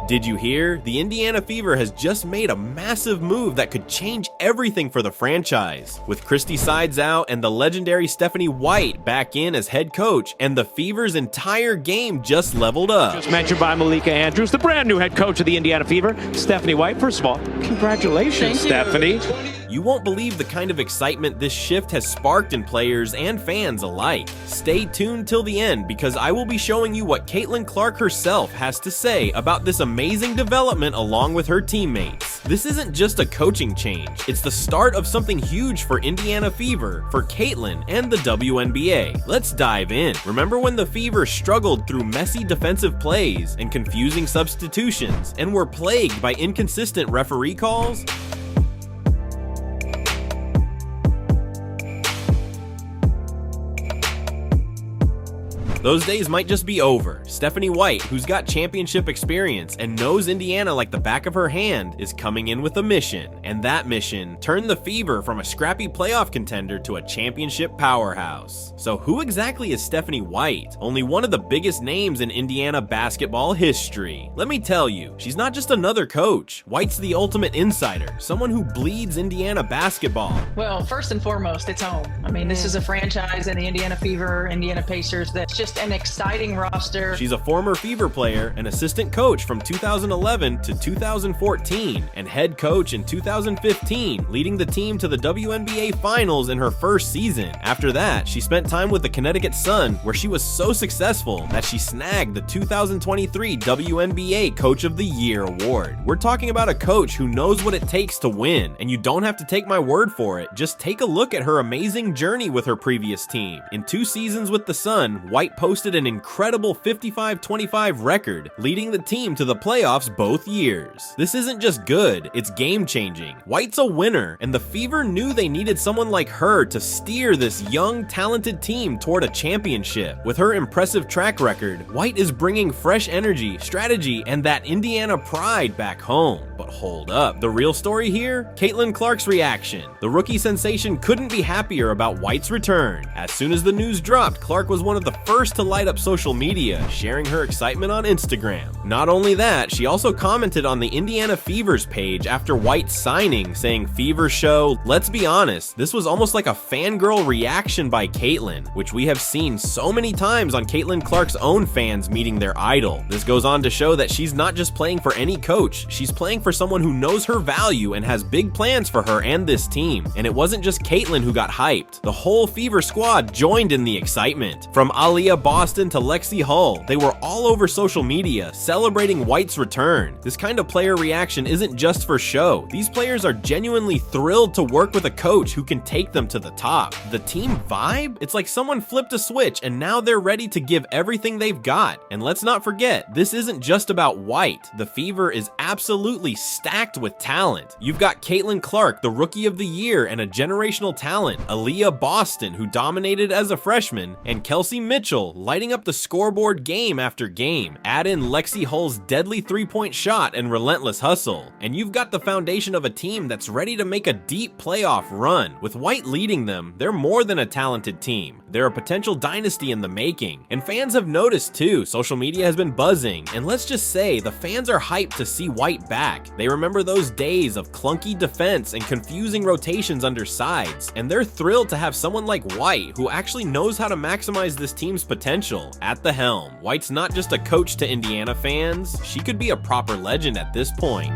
Did you hear? The Indiana Fever has just made a massive move that could change everything for the franchise. With Christy Sides out and the legendary Stephanie White back in as head coach, and the Fever's entire game just leveled up. Just mentioned by Malika Andrews, the brand new head coach of the Indiana Fever, Stephanie White. First of all, congratulations, Stephanie. You won't believe the kind of excitement this shift has sparked in players and fans alike. Stay tuned till the end because I will be showing you what Caitlin Clark herself has to say about this amazing development along with her teammates. This isn't just a coaching change, it's the start of something huge for Indiana Fever, for Caitlin, and the WNBA. Let's dive in. Remember when the Fever struggled through messy defensive plays and confusing substitutions and were plagued by inconsistent referee calls? Those days might just be over. Stephanie White, who's got championship experience and knows Indiana like the back of her hand, is coming in with a mission. And that mission turned the Fever from a scrappy playoff contender to a championship powerhouse. So who exactly is Stephanie White? Only one of the biggest names in Indiana basketball history. Let me tell you, she's not just another coach. White's the ultimate insider, someone who bleeds Indiana basketball. Well, first and foremost, it's home. I mean, this is a franchise in the Indiana Fever, Indiana Pacers that's just an exciting roster. She's a former Fever player, an assistant coach from 2011 to 2014, and head coach in 2015, leading the team to the WNBA Finals in her first season. After that, she spent time with the Connecticut Sun, where she was so successful that she snagged the 2023 WNBA Coach of the Year award. We're talking about a coach who knows what it takes to win, and you don't have to take my word for it. Just take a look at her amazing journey with her previous team. In 2 seasons with the Sun, White posted an incredible 55-25 record, leading the team to the playoffs both years. This isn't just good, it's game-changing. White's a winner, and the Fever knew they needed someone like her to steer this young, talented team toward a championship. With her impressive track record, White is bringing fresh energy, strategy, and that Indiana pride back home. But hold up, the real story here? Caitlin Clark's reaction. The rookie sensation couldn't be happier about White's return. As soon as the news dropped, Clark was one of the first to light up social media, sharing her excitement on Instagram. Not only that, she also commented on the Indiana Fever's page after White's signing, saying, "Fever show." Let's be honest, this was almost like a fangirl reaction by Caitlin, which we have seen so many times on Caitlin Clark's own fans meeting their idol. This goes on to show that she's not just playing for any coach, she's playing for someone who knows her value and has big plans for her and this team. And it wasn't just Caitlin who got hyped. The whole Fever squad joined in the excitement. From Aliyah Boston to Lexi Hull, they were all over social media celebrating White's return. This kind of player reaction isn't just for show. These players are genuinely thrilled to work with a coach who can take them to the top. The team vibe? It's like someone flipped a switch and now they're ready to give everything they've got. And let's not forget, this isn't just about White. The Fever is absolutely stacked with talent. You've got Caitlin Clark, the Rookie of the Year and a generational talent, Aliyah Boston, who dominated as a freshman, and Kelsey Mitchell, lighting up the scoreboard game after game. Add in Lexi Hull's deadly three-point shot and relentless hustle, and you've got the foundation of a team that's ready to make a deep playoff run. With White leading them, they're more than a talented team. They're a potential dynasty in the making. And fans have noticed too. Social media has been buzzing, and let's just say the fans are hyped to see White back. They remember those days of clunky defense and confusing rotations under sides, and they're thrilled to have someone like White who actually knows how to maximize this team's potential at the helm. White's not just a coach to Indiana fans, she could be a proper legend at this point.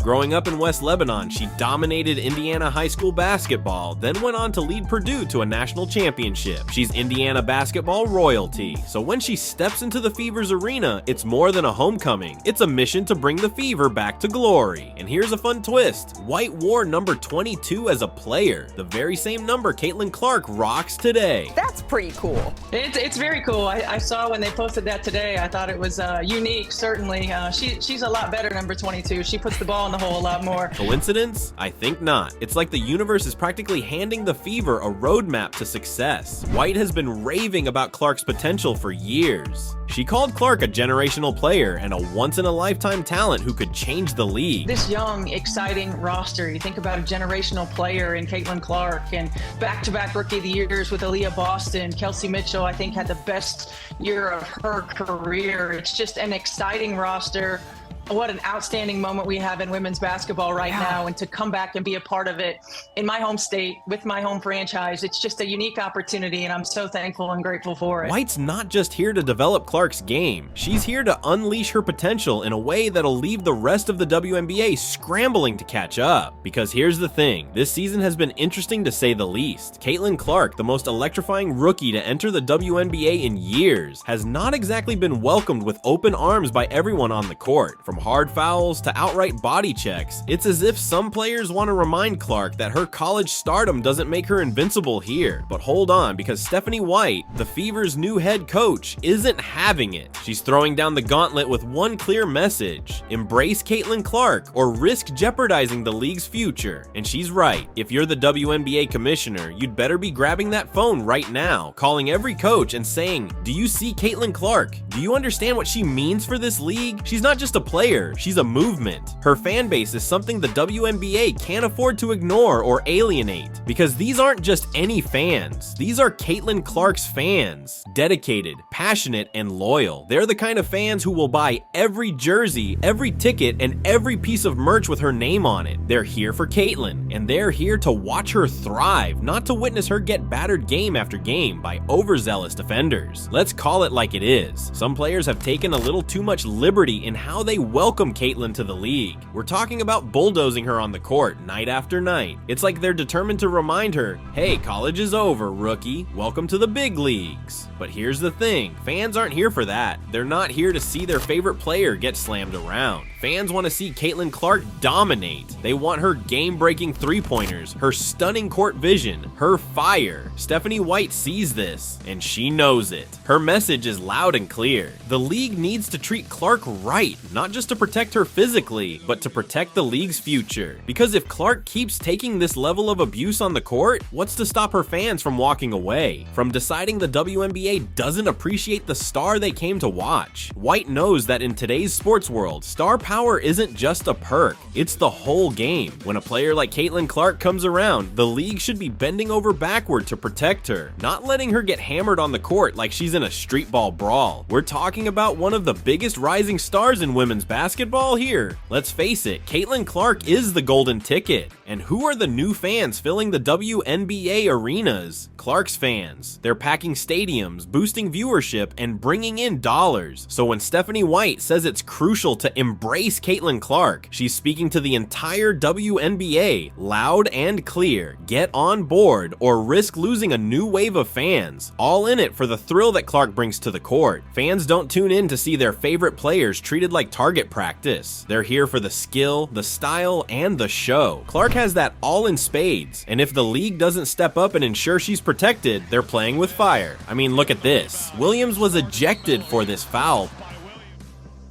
Growing up in West Lebanon, she dominated Indiana high school basketball, then went on to lead Purdue to a national championship. She's Indiana basketball royalty, so when she steps into the Fever's arena, it's more than a homecoming. It's a mission to bring the Fever back to glory. And here's a fun twist. White wore number 22 as a player, the very same number Caitlin Clark rocks today. That's pretty cool. It's very cool. I saw when they posted that today. I thought it was unique, certainly. She's a lot better, number 22. She puts the ball in the a whole lot more. Coincidence? I think not. It's like the universe is practically handing the Fever a roadmap to success. White has been raving about Clark's potential for years. She called Clark a generational player and a once-in-a-lifetime talent who could change the league. This young, exciting roster, you think about a generational player in Caitlin Clark, and back-to-back Rookie of the Years with Aaliyah Boston. Kelsey Mitchell, I think, had the best year of her career. It's just an exciting roster. What an outstanding moment we have in women's basketball right now, and to come back and be a part of it in my home state with my home franchise, it's just a unique opportunity, and I'm so thankful and grateful for it. White's not just here to develop Clark's game. She's here to unleash her potential in a way that'll leave the rest of the WNBA scrambling to catch up. Because here's the thing, this season has been interesting to say the least. Caitlin Clark, the most electrifying rookie to enter the WNBA in years, has not exactly been welcomed with open arms by everyone on the court. From hard fouls to outright body checks, it's as if some players want to remind Clark that her college stardom doesn't make her invincible here. But hold on, because Stephanie White, the Fever's new head coach, isn't having it. She's throwing down the gauntlet with one clear message: embrace Caitlin Clark or risk jeopardizing the league's future. And she's right. If you're the WNBA commissioner, you'd better be grabbing that phone right now, calling every coach and saying, do you see Caitlin Clark? Do you understand what she means for this league? She's not just a player, she's a movement. Her fan base is something the WNBA can't afford to ignore or alienate, because these aren't just any fans. These are Caitlin Clark's fans. Dedicated, passionate, and loyal. They're the kind of fans who will buy every jersey, every ticket, and every piece of merch with her name on it. They're here for Caitlin, and they're here to watch her thrive, not to witness her get battered game after game by overzealous defenders. Let's call it like it is. Some players have taken a little too much liberty in how they welcome Caitlin to the league. We're talking about bulldozing her on the court night after night. It's like they're determined to remind her, hey, college is over, rookie. Welcome to the big leagues. But here's the thing, fans aren't here for that. They're not here to see their favorite player get slammed around. Fans want to see Caitlin Clark dominate. They want her game-breaking three-pointers, her stunning court vision, her fire. Stephanie White sees this, and she knows it. Her message is loud and clear. The league needs to treat Clark right, not just to protect her physically, but to protect the league's future. Because if Clark keeps taking this level of abuse on the court, what's to stop her fans from walking away? From deciding the WNBA doesn't appreciate the star they came to watch? White knows that in today's sports world, star power isn't just a perk, it's the whole game. When a player like Caitlin Clark comes around, the league should be bending over backward to protect her, not letting her get hammered on the court like she's in a street ball brawl. We're talking about one of the biggest rising stars in women's basketball here. Let's face it, Caitlin Clark is the golden ticket. And who are the new fans filling the WNBA arenas? Clark's fans. They're packing stadiums, boosting viewership, and bringing in dollars. So when Stephanie White says it's crucial to embrace Caitlin Clark, she's speaking to the entire WNBA, loud and clear. Get on board or risk losing a new wave of fans. All in it for the thrill that Clark brings to the court. Fans don't tune in to see their favorite players treated like target practice. They're here for the skill, the style, and the show. Clark has that all in spades, and if the league doesn't step up and ensure she's protected, they're playing with fire. I mean, look at this. Williams was ejected for this foul,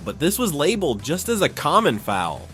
but this was labeled just as a common foul.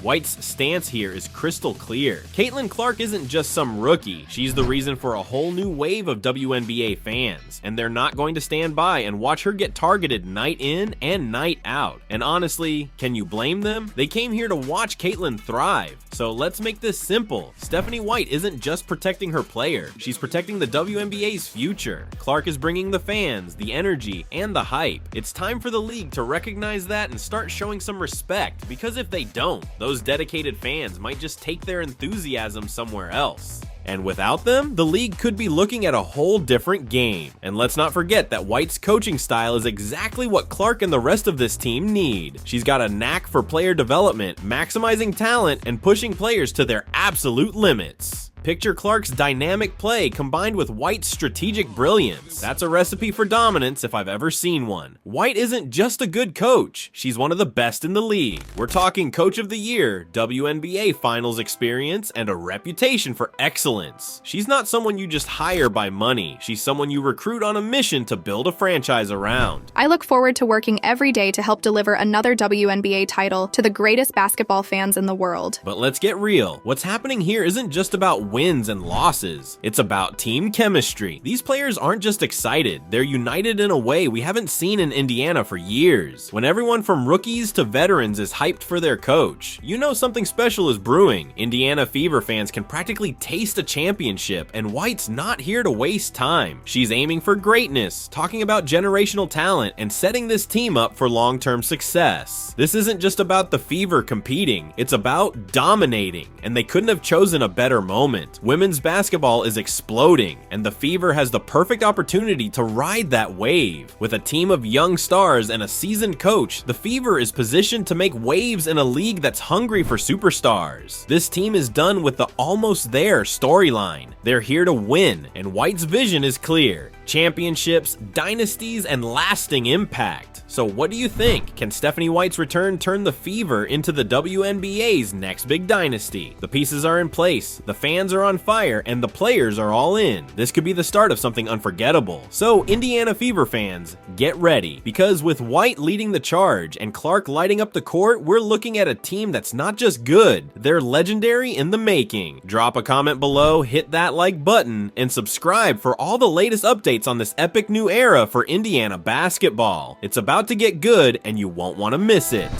White's stance here is crystal clear. Caitlin Clark isn't just some rookie. She's the reason for a whole new wave of WNBA fans, and they're not going to stand by and watch her get targeted night in and night out. And honestly, can you blame them? They came here to watch Caitlin thrive. So let's make this simple. Stephanie White isn't just protecting her player, she's protecting the WNBA's future. Clark is bringing the fans, the energy, and the hype. It's time for the league to recognize that and start showing some respect, because if they don't, those dedicated fans might just take their enthusiasm somewhere else. And without them, the league could be looking at a whole different game. And let's not forget that White's coaching style is exactly what Clark and the rest of this team need. She's got a knack for player development, maximizing talent, and pushing players to their absolute limits. Picture Clark's dynamic play combined with White's strategic brilliance. That's a recipe for dominance if I've ever seen one. White isn't just a good coach, she's one of the best in the league. We're talking Coach of the Year, WNBA Finals experience, and a reputation for excellence. She's not someone you just hire by money, she's someone you recruit on a mission to build a franchise around. I look forward to working every day to help deliver another WNBA title to the greatest basketball fans in the world. But let's get real. What's happening here isn't just about wins and losses. It's about team chemistry. These players aren't just excited, they're united in a way we haven't seen in Indiana for years. When everyone from rookies to veterans is hyped for their coach, you know something special is brewing. Indiana Fever fans can practically taste a championship, and White's not here to waste time. She's aiming for greatness, talking about generational talent, and setting this team up for long-term success. This isn't just about the Fever competing, it's about dominating, and they couldn't have chosen a better moment. Women's basketball is exploding, and the Fever has the perfect opportunity to ride that wave. With a team of young stars and a seasoned coach, the Fever is positioned to make waves in a league that's hungry for superstars. This team is done with the almost there storyline. They're here to win, and White's vision is clear. Championships, dynasties, and lasting impact. So what do you think? Can Stephanie White's return turn the Fever into the WNBA's next big dynasty? The pieces are in place, the fans are on fire, and the players are all in. This could be the start of something unforgettable. So Indiana Fever fans, get ready, because with White leading the charge and Clark lighting up the court, we're looking at a team that's not just good, they're legendary in the making. Drop a comment below, hit that like button, and subscribe for all the latest updates on this epic new era for Indiana basketball. It's about to get good and you won't want to miss it.